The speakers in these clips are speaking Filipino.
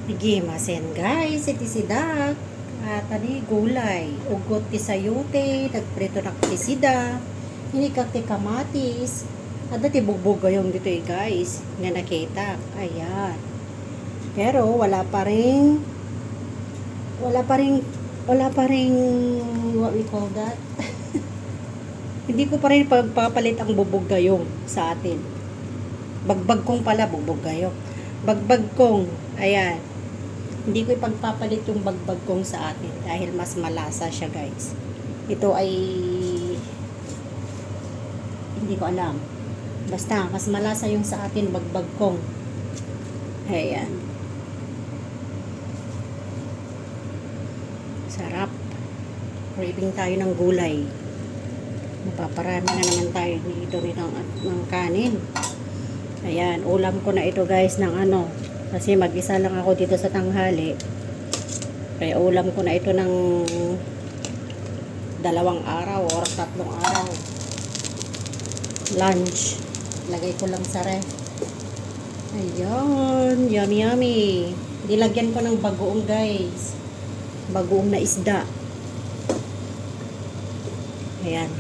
Nagimasen guys, iti sidak. At ani gulay, ugot ti sayote, nagprito na ti sida, inikak ti kamatis. At dati bugbog gayong dito guys, nga nakita. Ayan. Pero wala pa rin, what we call that? Hindi ko pa rin pagpapalit ang bubog gayong sa atin. Bagbag kong pala, bubog gayong. Bagbag kong, ayan. Hindi ko ipagpapalit yung bagbag kong sa atin dahil mas malasa siya guys. Ito ay hindi ko alam. Basta mas malasa yung sa atin bagbag kong. Ayan. Sarap. Craving tayo ng gulay. Mapaparami na naman tayo dito ng kanin. Ayan, ulam ko na ito guys ng ano. Kasi mag-isa lang ako dito sa tanghali. Kaya ulam ko na ito ng 2 araw or 3 araw. Lunch. Lagay ko lang sa ref. Ayan. Yummy yummy. Dilagyan ko ng bagoong guys. Bagoong na isda. Ayan.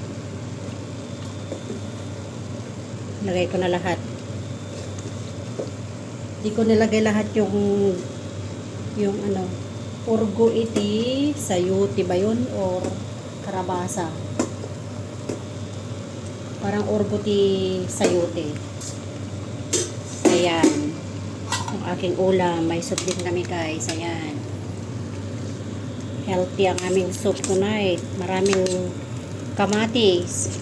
Lagay ko na lahat. Hindi ko nilagay lahat yung ano, urgo iti, sayote ba yun? Or karabasa. Parang urgo ti sayote. Ayan. Ang aking ulam. May soup din kami guys. Ayan. Healthy ang aming soup tonight. Maraming kamatis.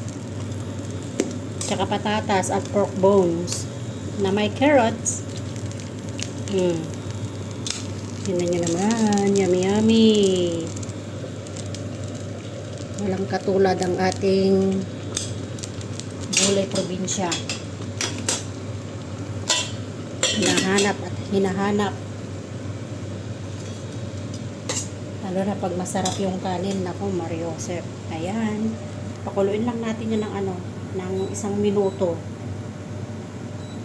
Tsaka patatas at pork bones. Na may carrots. Tingnan nyo naman. Yummy yummy. Walang katulad ang ating gulay probinsya. Hinahanap at hinahanap. Lalo na pag masarap yung kanin. Naku, Mariosep. Ayan. Pakuluin lang natin yun ng ano, ng 1 minuto.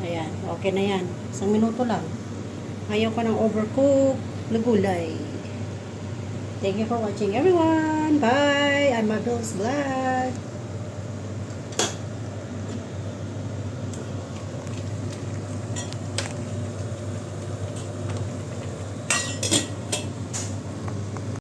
Ayan. Okay na yan. 1 minuto lang. Ayaw ko ng overcook na gulay. Thank you for watching everyone. Bye. I'm Marvel's Vlog.